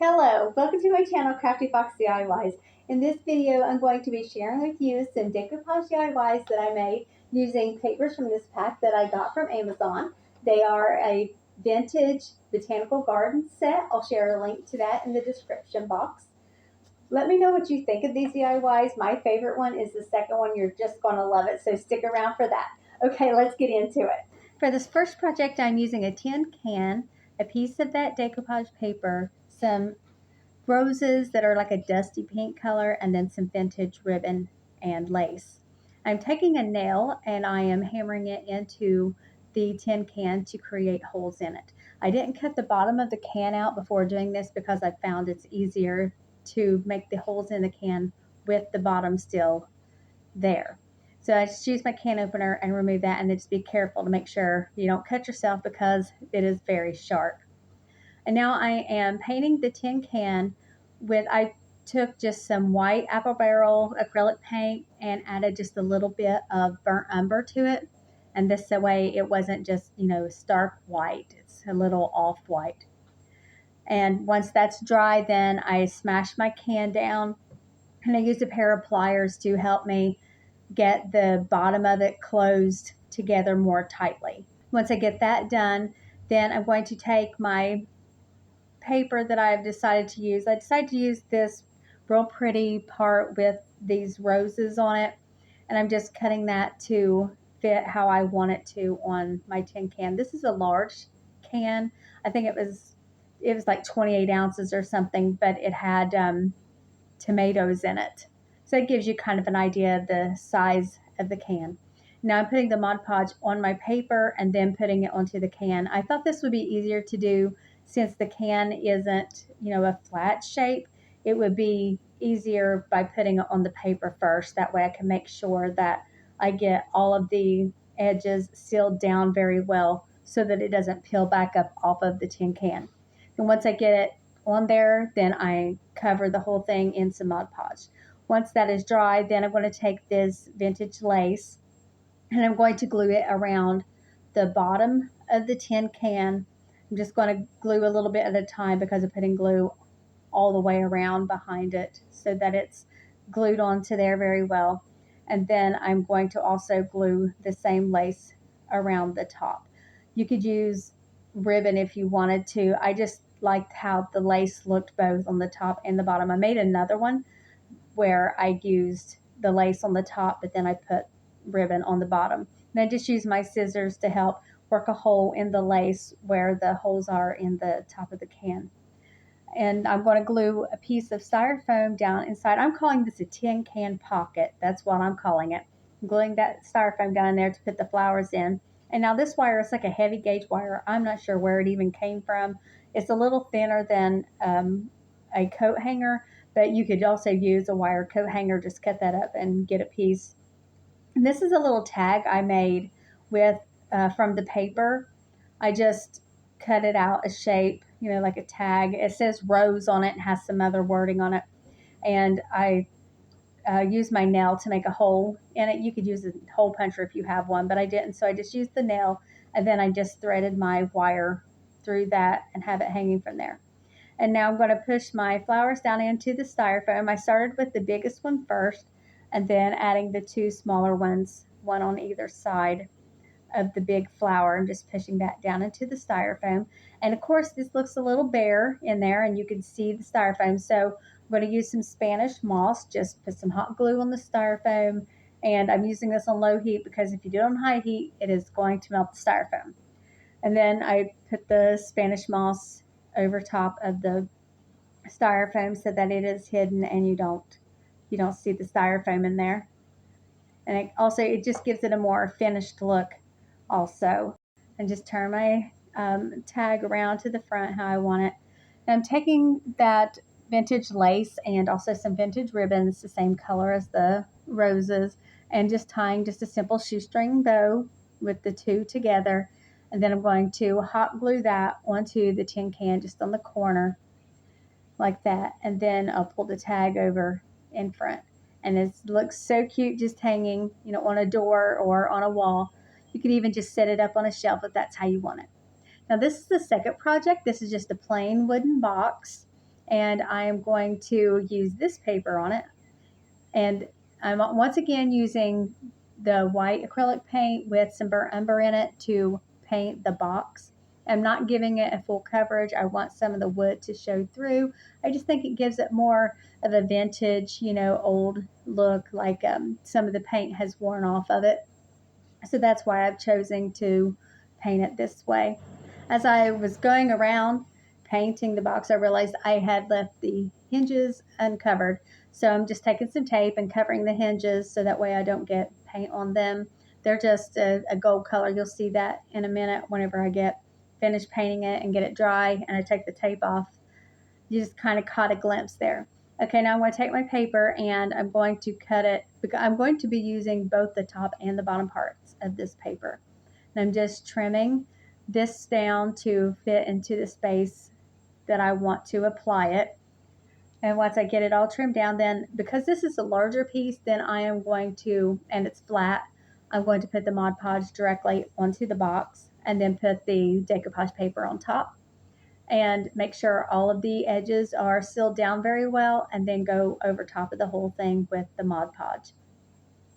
Hello, welcome to my channel Crafty Fox DIYs. In this video I'm going to be sharing with you some decoupage DIYs that I made using papers from this pack that I got from Amazon. They are a vintage botanical garden set. I'll share a link to that in the description box. Let me know what you think of these DIYs. My favorite one is the second one. You're just going to love it, so stick around for that. Okay, let's get into it. For this first project, I'm using a tin can, a piece of that decoupage paper, some roses that are like a dusty pink color, and then some vintage ribbon and lace. I'm taking a nail and I am hammering it into the tin can to create holes in it. I didn't cut the bottom of the can out before doing this because I found it's easier to make the holes in the can with the bottom still there. So I just use my can opener and remove that, and then just be careful to make sure you don't cut yourself because it is very sharp. And now I am painting the tin can with, I took just some white apple barrel acrylic paint and added just a little bit of burnt umber to it. And this way it wasn't just, stark white. It's a little off white. And once that's dry, then I smash my can down and I used a pair of pliers to help me get the bottom of it closed together more tightly. Once I get that done, then I'm going to take my paper that I've decided to use. I decided to use this real pretty part with these roses on it, and I'm just cutting that to fit how I want it to on my tin can. This is a large can. I think it was like 28 ounces or something, but it had tomatoes in it. So it gives you kind of an idea of the size of the can. Now I'm putting the Mod Podge on my paper and then putting it onto the can. I thought this would be easier to do since the can isn't, a flat shape. It would be easier by putting it on the paper first. That way I can make sure that I get all of the edges sealed down very well so that it doesn't peel back up off of the tin can. And once I get it on there, then I cover the whole thing in some Mod Podge. Once that is dry, then I'm going to take this vintage lace and I'm going to glue it around the bottom of the tin can. I'm just going to glue a little bit at a time because I'm putting glue all the way around behind it so that it's glued onto there very well. And then I'm going to also glue the same lace around the top. You could use ribbon if you wanted to. I just liked how the lace looked both on the top and the bottom. I made another one where I used the lace on the top, but then I put ribbon on the bottom. And I just use my scissors to help work a hole in the lace where the holes are in the top of the can. And I'm going to glue a piece of styrofoam down inside. I'm calling this a tin can pocket. That's what I'm calling it. I'm gluing that styrofoam down in there to put the flowers in. And now this wire is like a heavy gauge wire. I'm not sure where it even came from. It's a little thinner than a coat hanger, but you could also use a wire coat hanger. Just cut that up and get a piece. And this is a little tag I made with from the paper. I just cut it out a shape, like a tag. It says rose on it and has some other wording on it. And I used my nail to make a hole in it. You could use a hole puncher if you have one, but I didn't. So I just used the nail, and then I just threaded my wire through that and have it hanging from there. And now I'm going to push my flowers down into the styrofoam. I started with the biggest one first, and then adding the two smaller ones, one on either side of the big flower, and just pushing that down into the styrofoam. And of course this looks a little bare in there and you can see the styrofoam, so I'm going to use some Spanish moss. Just put some hot glue on the styrofoam, and I'm using this on low heat because if you do it on high heat it is going to melt the styrofoam. And then I put the Spanish moss over top of the styrofoam so that it is hidden and you don't see the styrofoam in there. And it just gives it a more finished look also. And just turn my tag around to the front how I want it. And I'm taking that vintage lace and also some vintage ribbons, the same color as the roses, and just tying just a simple shoestring bow with the two together. And then I'm going to hot glue that onto the tin can just on the corner like that. And then I'll pull the tag over in front. And it looks so cute just hanging, on a door or on a wall. You could even just set it up on a shelf if that's how you want it. Now this is the second project. This is just a plain wooden box. and I am going to use this paper on it. And I'm once again using the white acrylic paint with some burnt umber in it to paint the box. I'm not giving it a full coverage. I want some of the wood to show through. I just think it gives it more of a vintage, old look, like some of the paint has worn off of it. So that's why I've chosen to paint it this way. As I was going around painting the box, I realized I had left the hinges uncovered. So I'm just taking some tape and covering the hinges so that way I don't get paint on them. They're just a gold color. You'll see that in a minute whenever I get finished painting it and get it dry and I take the tape off. You just kind of caught a glimpse there. Okay, now I'm going to take my paper and I'm going to cut it, because I'm going to be using both the top and the bottom parts of this paper. And I'm just trimming this down to fit into the space that I want to apply it. And once I get it all trimmed down, then because this is a larger piece, then I am going to, and it's flat, I'm going to put the Mod Podge directly onto the box and then put the decoupage paper on top and make sure all of the edges are sealed down very well, and then go over top of the whole thing with the Mod Podge.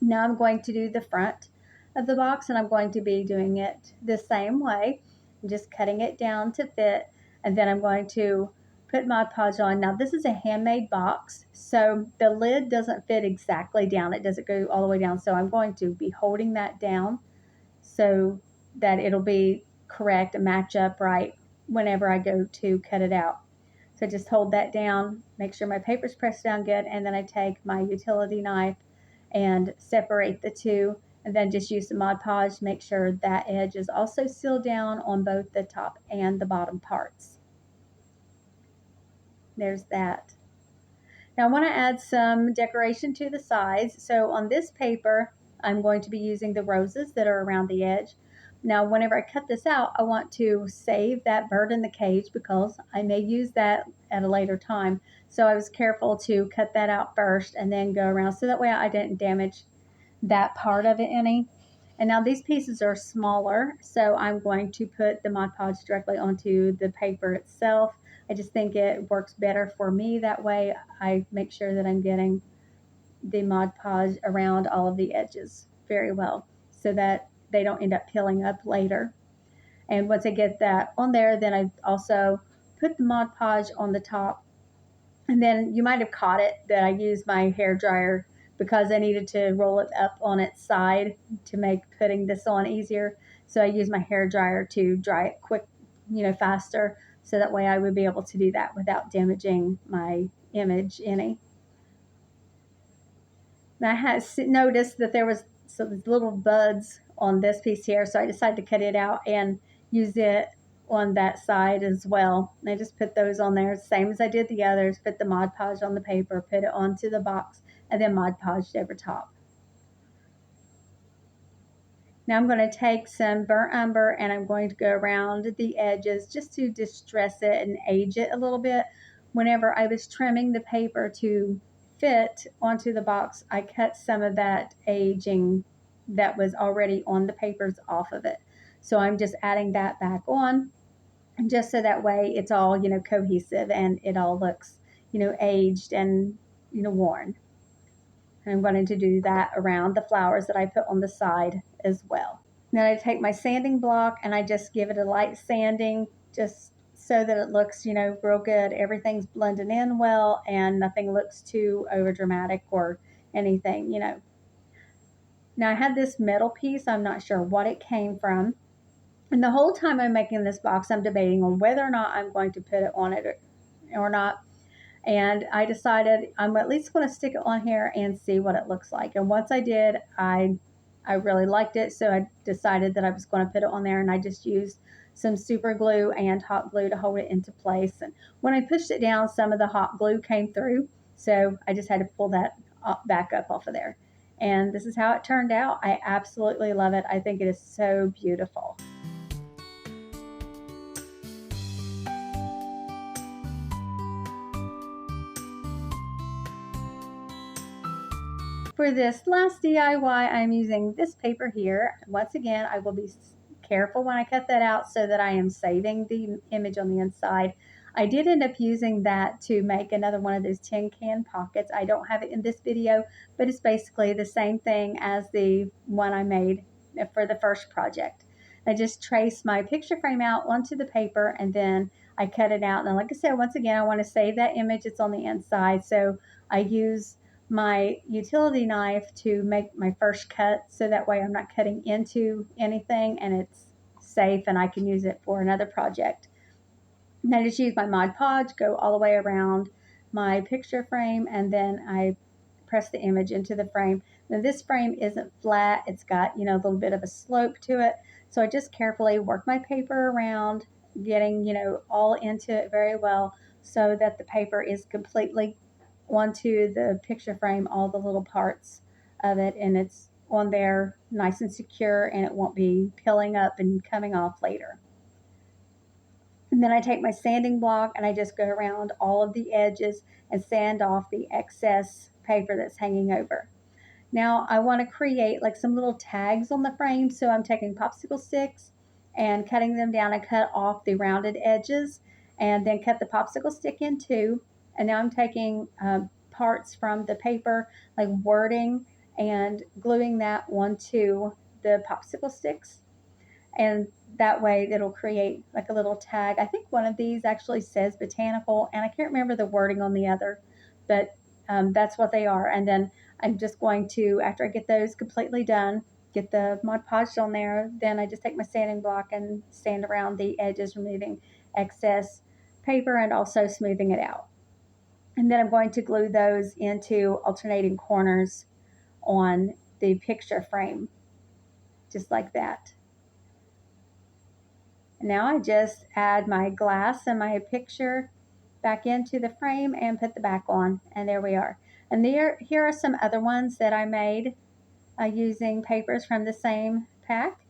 Now I'm going to do the front of the box, and I'm going to be doing it the same way. I'm just cutting it down to fit, and then I'm going to put Mod Podge on. Now this is a handmade box, so the lid doesn't fit exactly down. It doesn't go all the way down, so I'm going to be holding that down so that it'll be correct and match up right whenever I go to cut it out. So just hold that down, make sure my paper's pressed down good, and then I take my utility knife and separate the two, and then just use the Mod Podge to make sure that edge is also sealed down on both the top and the bottom parts. There's that. Now I want to add some decoration to the sides. So on this paper, I'm going to be using the roses that are around the edge. Now, whenever I cut this out, I want to save that bird in the cage because I may use that at a later time. So I was careful to cut that out first and then go around so that way I didn't damage that part of it any. And now these pieces are smaller, so I'm going to put the Mod Podge directly onto the paper itself. I just think it works better for me that way. I make sure that I'm getting the Mod Podge around all of the edges very well so that they don't end up peeling up later. And once I get that on there, then I also put the Mod Podge on the top. And then you might have caught it that I used my hair dryer because I needed to roll it up on its side to make putting this on easier. So I used my hair dryer to dry it quick, faster. So that way I would be able to do that without damaging my image any. And I had noticed that there was some little buds on this piece here, so I decided to cut it out and use it on that side as well. And I just put those on there, same as I did the others, put the Mod Podge on the paper, put it onto the box, and then Mod Podged over top. Now I'm going to take some burnt umber and I'm going to go around the edges just to distress it and age it a little bit. Whenever I was trimming the paper to fit onto the box, I cut some of that aging that was already on the papers off of it. So I'm just adding that back on, just so that way it's all, cohesive and it all looks, aged and, worn. And I'm going to do that around the flowers that I put on the side as well. Then I take my sanding block and I just give it a light sanding just so that it looks, real good. Everything's blending in well and nothing looks too over dramatic or anything, Now I had this metal piece. I'm not sure what it came from. And the whole time I'm making this box, I'm debating on whether or not I'm going to put it on it or not. And I decided I'm at least going to stick it on here and see what it looks like. And once I did, I really liked it. So I decided that I was going to put it on there, and I just used some super glue and hot glue to hold it into place. And when I pushed it down, some of the hot glue came through. So I just had to pull that back up off of there. And this is how it turned out. I absolutely love it. I think it is so beautiful. For this last DIY, I'm using this paper here. Once again, I will be careful when I cut that out so that I am saving the image on the inside. I did end up using that to make another one of those tin can pockets. I don't have it in this video, but it's basically the same thing as the one I made for the first project. I just traced my picture frame out onto the paper, and then I cut it out. And like I said, once again, I want to save that image. It's on the inside, so I use my utility knife to make my first cut, so that way I'm not cutting into anything and it's safe and I can use it for another project. And I just use my Mod Podge, go all the way around my picture frame, and then I press the image into the frame. Now this frame isn't flat, it's got, a little bit of a slope to it. So I just carefully work my paper around, getting, all into it very well so that the paper is completely onto the picture frame, all the little parts of it, and it's on there nice and secure, and it won't be peeling up and coming off later. And then I take my sanding block and I just go around all of the edges and sand off the excess paper that's hanging over. Now I want to create like some little tags on the frame, so I'm taking popsicle sticks and cutting them down. I cut off the rounded edges and then cut the popsicle stick in two. And now I'm taking parts from the paper, like wording, and gluing that onto the popsicle sticks. And that way it'll create like a little tag. I think one of these actually says botanical, and I can't remember the wording on the other, but that's what they are. And then I'm just going to, after I get those completely done, get the Mod Podge on there, then I just take my sanding block and sand around the edges, removing excess paper and also smoothing it out. And then I'm going to glue those into alternating corners on the picture frame, just like that. Now I just add my glass and my picture back into the frame and put the back on, and there we are. And here are some other ones that I made using papers from the same pack.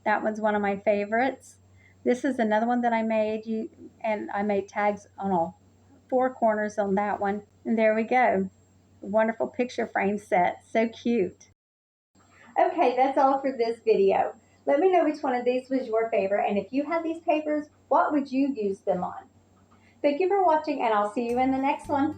That one's one of my favorites. This is another one that I made, and I made tags on all four corners on that one. And there we go. Wonderful picture frame set. So cute. Okay, that's all for this video. Let me know which one of these was your favorite, and if you had these papers, what would you use them on? Thank you for watching, and I'll see you in the next one.